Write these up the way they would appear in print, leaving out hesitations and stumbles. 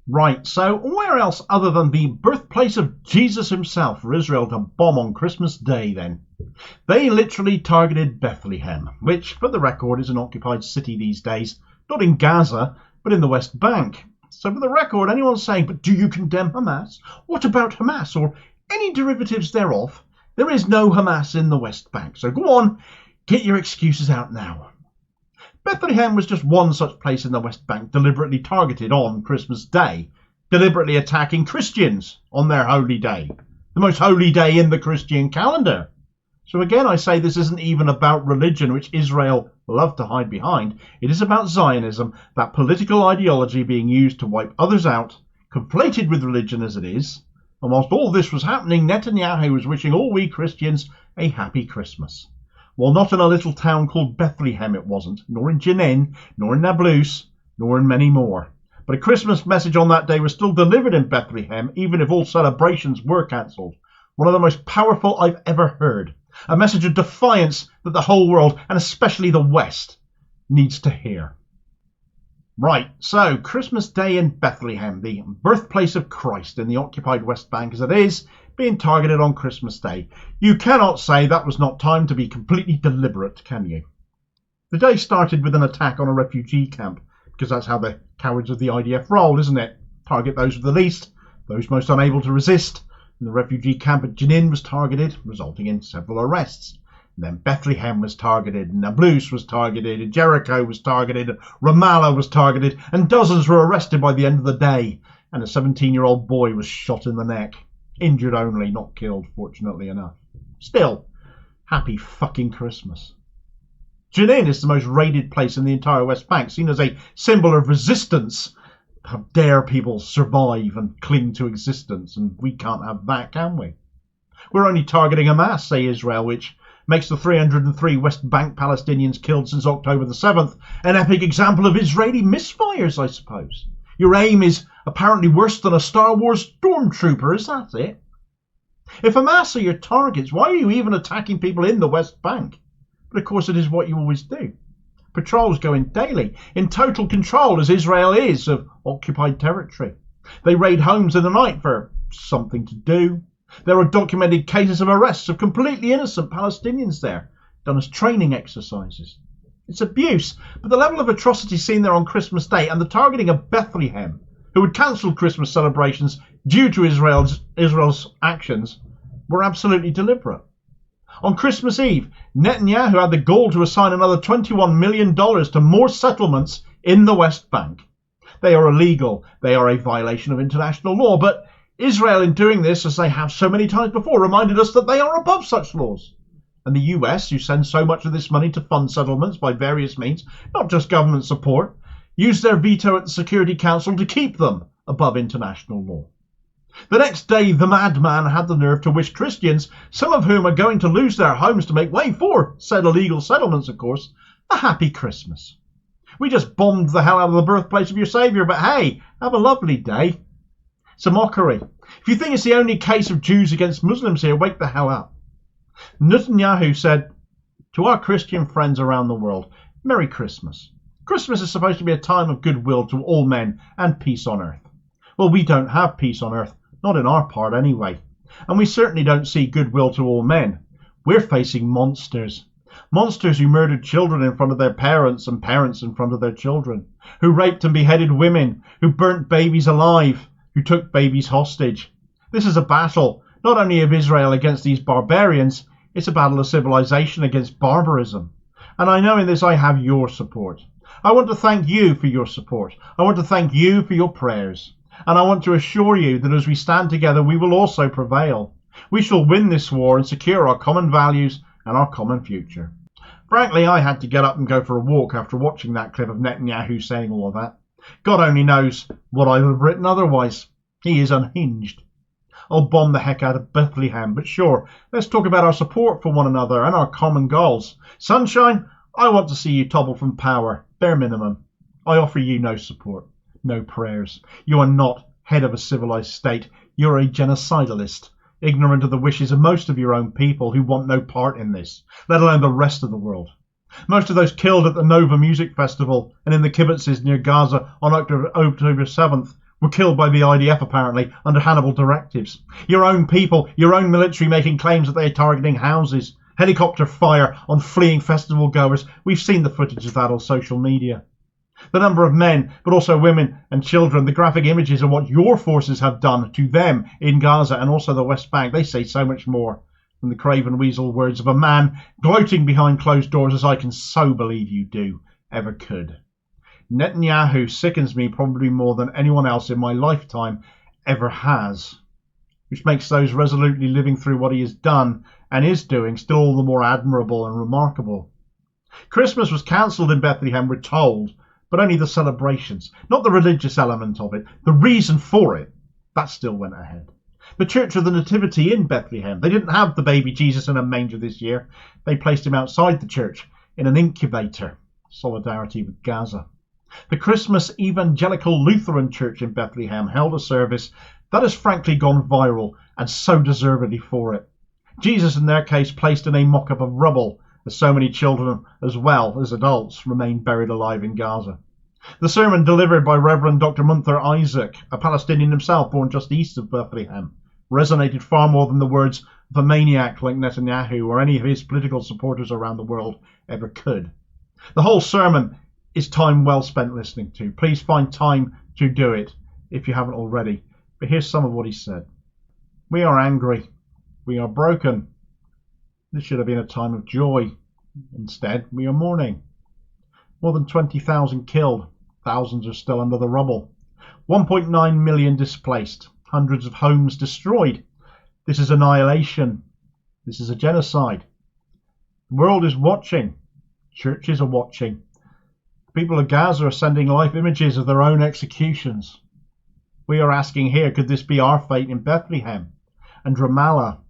Right, so where else other than the birthplace of Jesus himself for Israel to bomb on Christmas Day then? They literally targeted Bethlehem, which, for the record, is an occupied city these days, not in Gaza, but in the West Bank. So for the record, anyone saying, but do you condemn Hamas? What about Hamas, or any derivatives thereof? There is no Hamas in the West Bank, so go on, get your excuses out now. Bethlehem was just one such place in the West Bank deliberately targeted on Christmas Day, deliberately attacking Christians on their holy day, the most holy day in the Christian calendar. So again, I say this isn't even about religion, which Israel love to hide behind. It is about Zionism, that political ideology being used to wipe others out, conflated with religion as it is. And whilst all this was happening, Netanyahu was wishing all we Christians a happy Christmas. Well, not in a little town called Bethlehem it wasn't, nor in Jenin, nor in Nablus, nor in many more. But a Christmas message on that day was still delivered in Bethlehem, even if all celebrations were cancelled. One of the most powerful I've ever heard. A message of defiance that the whole world, and especially the West, needs to hear. Right, so Christmas Day in Bethlehem, the birthplace of Christ in the occupied West Bank as it is, being targeted on Christmas Day. You cannot say that was not timed to be completely deliberate, can you? The day started with an attack on a refugee camp, because that's how the cowards of the IDF roll, isn't it? Target those with the least, those most unable to resist. And the refugee camp at Jenin was targeted, resulting in several arrests. And then Bethlehem was targeted, Nablus was targeted, Jericho was targeted, Ramallah was targeted, and dozens were arrested by the end of the day. And a 17-year-old boy was shot in the neck. Injured only, not killed, fortunately enough. Still, happy fucking Christmas. Jenin is the most raided place in the entire West Bank, seen as a symbol of resistance. How dare people survive and cling to existence, and we can't have that, can we? We're only targeting Hamas, say Israel, which makes the 303 West Bank Palestinians killed since October the 7th an epic example of Israeli misfires, I suppose. Your aim is apparently worse than a Star Wars stormtrooper, is that it? If Hamas are your targets, why are you even attacking people in the West Bank? But of course it is what you always do. Patrols go in daily, in total control as Israel is of occupied territory. They raid homes in the night for something to do. There are documented cases of arrests of completely innocent Palestinians there, done as training exercises. It's abuse, but the level of atrocity seen there on Christmas Day and the targeting of Bethlehem, who had cancelled Christmas celebrations due to Israel's actions, were absolutely deliberate. On Christmas Eve, Netanyahu had the gall to assign another $21 million to more settlements in the West Bank. They are illegal, they are a violation of international law, but Israel, in doing this, as they have so many times before, reminded us that they are above such laws. And the US, who sends so much of this money to fund settlements by various means, not just government support, used their veto at the Security Council to keep them above international law. The next day, the madman had the nerve to wish Christians, some of whom are going to lose their homes to make way for said illegal settlements, of course, a happy Christmas. We just bombed the hell out of the birthplace of your Saviour, but hey, have a lovely day. It's a mockery. If you think it's the only case of Jews against Muslims here, wake the hell up. Netanyahu said to our Christian friends around the world, Merry Christmas. Christmas is supposed to be a time of goodwill to all men and peace on earth. Well, we don't have peace on earth, not in our part anyway. And we certainly don't see goodwill to all men. We're facing monsters. Monsters who murdered children in front of their parents and parents in front of their children. Who raped and beheaded women. Who burnt babies alive. Who took babies hostage. This is a battle, not only of Israel against these barbarians, it's a battle of civilization against barbarism. And I know in this I have your support. I want to thank you for your support. I want to thank you for your prayers. And I want to assure you that as we stand together, we will also prevail. We shall win this war and secure our common values and our common future. Frankly, I had to get up and go for a walk after watching that clip of Netanyahu saying all of that. God only knows what I would have written otherwise. He is unhinged. I'll bomb the heck out of Bethlehem, but sure, let's talk about our support for one another and our common goals. Sunshine, I want to see you topple from power, bare minimum. I offer you no support, no prayers. You are not head of a civilized state. You're a genocidalist, ignorant of the wishes of most of your own people who want no part in this, let alone the rest of the world. Most of those killed at the Nova Music Festival and in the kibbutzes near Gaza on October 7th were killed by the IDF apparently under Hannibal directives. Your own people, your own military making claims that they are targeting houses. Helicopter fire on fleeing festival goers. We've seen the footage of that on social media. The number of men, but also women and children, the graphic images of what your forces have done to them in Gaza and also the West Bank, they say so much more than the craven weasel words of a man gloating behind closed doors, as I can so believe you do, ever could. Netanyahu sickens me probably more than anyone else in my lifetime ever has, which makes those resolutely living through what he has done and is doing still all the more admirable and remarkable. Christmas was cancelled in Bethlehem, we're told, but only the celebrations, not the religious element of it. The reason for it, that still went ahead. The Church of the Nativity in Bethlehem, they didn't have the baby Jesus in a manger this year. They placed him outside the church in an incubator. Solidarity with Gaza. The Christmas Evangelical Lutheran Church in Bethlehem held a service that has frankly gone viral, and so deservedly for it. Jesus, in their case, placed in a mock-up of rubble, as so many children as well as adults remain buried alive in Gaza. The sermon delivered by Reverend Dr. Munther Isaac, a Palestinian himself born just east of Bethlehem, resonated far more than the words of a maniac like Netanyahu or any of his political supporters around the world ever could. The whole sermon is time well spent listening to. Please find time to do it if you haven't already. But here's some of what he said. We are angry. We are broken. This should have been a time of joy. Instead, we are mourning. More than 20,000 killed. Thousands are still under the rubble. 1.9 million displaced. Hundreds of homes destroyed. This is annihilation. This is a genocide. The world is watching. Churches are watching. People of Gaza are sending live images of their own executions. We are asking here, could this be our fate in Bethlehem and Ramallah,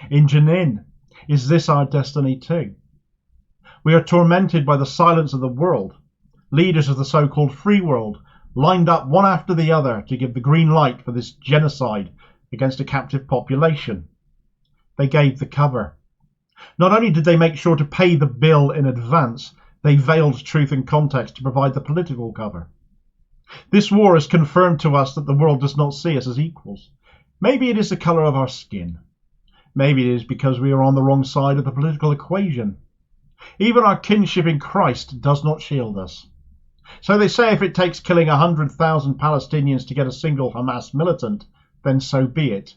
in Jenin? Is this our destiny too? We are tormented by the silence of the world. Leaders of the so-called free world lined up one after the other to give the green light for this genocide against a captive population. They gave the cover. Not only did they make sure to pay the bill in advance, they veiled truth and context to provide the political cover. This war has confirmed to us that the world does not see us as equals. Maybe it is the colour of our skin. Maybe it is because we are on the wrong side of the political equation. Even our kinship in Christ does not shield us. So they say if it takes killing 100,000 Palestinians to get a single Hamas militant, then so be it.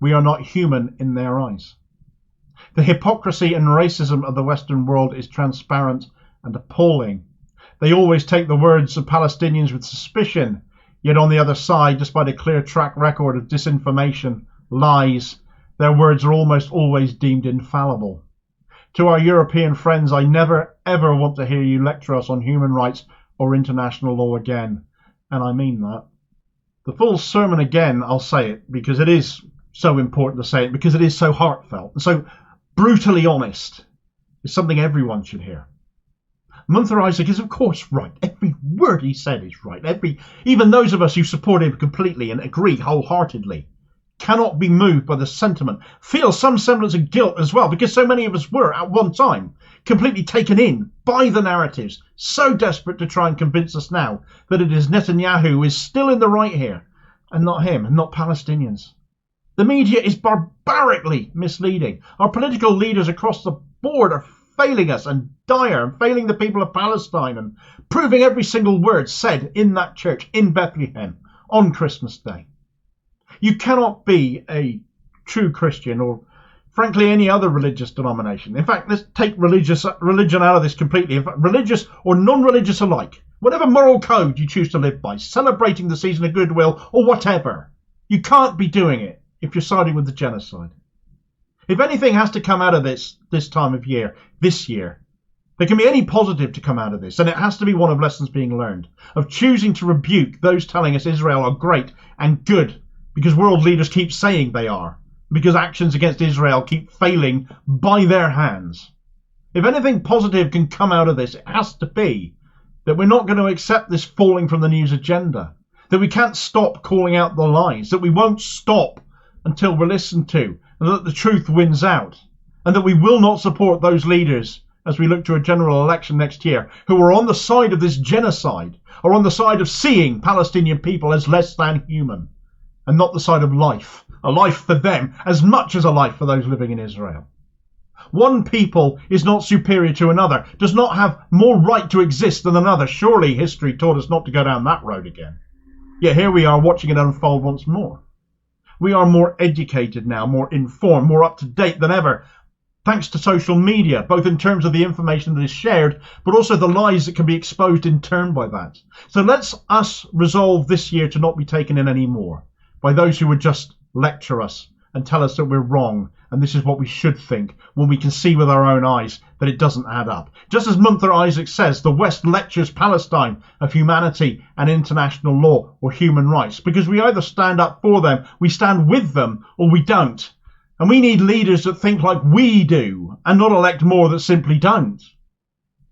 We are not human in their eyes. The hypocrisy and racism of the Western world is transparent and appalling. They always take the words of Palestinians with suspicion, yet on the other side, despite a clear track record of disinformation, lies, their words are almost always deemed infallible. To our European friends, I never ever want to hear you lecture us on human rights or international law again, and I mean that. The full sermon again, I'll say it, because it is so important to say it, because it is so heartfelt and so brutally honest. It's something everyone should hear. Munther Isaac is of course right. Every word he said is right. Even those of us who support him completely and agree wholeheartedly cannot be moved by the sentiment, feel some semblance of guilt as well, because so many of us were at one time completely taken in by the narratives, so desperate to try and convince us now that it is Netanyahu who is still in the right here and not him and not Palestinians. The media is barbarically misleading. Our political leaders across the board are failing us and dire, and failing the people of Palestine, and proving every single word said in that church in Bethlehem on Christmas Day. You cannot be a true Christian or frankly any other religious denomination. In fact, let's take religion out of this completely. In fact, religious or non-religious alike, whatever moral code you choose to live by, celebrating the season of goodwill or whatever, you can't be doing it if you're siding with the genocide. If anything has to come out of this time of year, this year, there can be any positive to come out of this, and it has to be one of lessons being learned, of choosing to rebuke those telling us Israel are great and good because world leaders keep saying they are, because actions against Israel keep failing by their hands. If anything positive can come out of this, it has to be that we're not going to accept this falling from the news agenda, that we can't stop calling out the lies, that we won't stop until we're listened to, and that the truth wins out, and that we will not support those leaders as we look to a general election next year, who are on the side of this genocide, are on the side of seeing Palestinian people as less than human, and not the side of life, a life for them as much as a life for those living in Israel. One people is not superior to another, does not have more right to exist than another. Surely history taught us not to go down that road again. Yet here we are watching it unfold once more. We are more educated now, more informed, more up to date than ever, thanks to social media, both in terms of the information that is shared, but also the lies that can be exposed in turn by that. So let's us resolve this year to not be taken in anymore by those who would just lecture us and tell us that we're wrong and this is what we should think, when we can see with our own eyes that it doesn't add up. Just as Munther Isaac says, the West lectures Palestine of humanity and international law or human rights, because we either stand up for them, we stand with them, or we don't. And we need leaders that think like we do and not elect more that simply don't.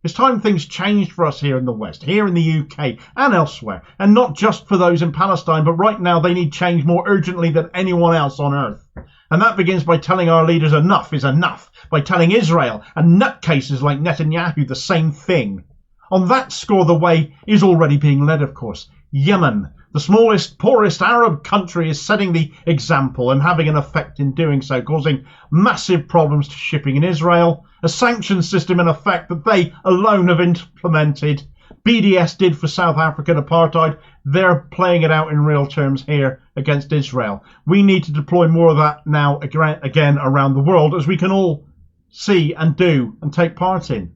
It's time things changed for us here in the West, here in the UK and elsewhere, and not just for those in Palestine, but right now they need change more urgently than anyone else on earth. And that begins by telling our leaders enough is enough, by telling Israel and nutcases like Netanyahu the same thing. On that score, the way is already being led, of course. Yemen, the smallest, poorest Arab country, is setting the example and having an effect in doing so, causing massive problems to shipping in Israel, a sanctions system in effect that they alone have implemented. BDS did for South African apartheid. They're playing it out in real terms here against Israel. We need to deploy more of that now again around the world, as we can all see and do and take part in.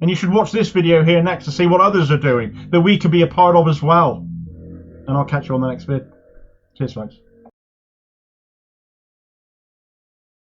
And you should watch this video here next to see what others are doing that we could be a part of as well. And I'll catch you on the next vid. Cheers, folks.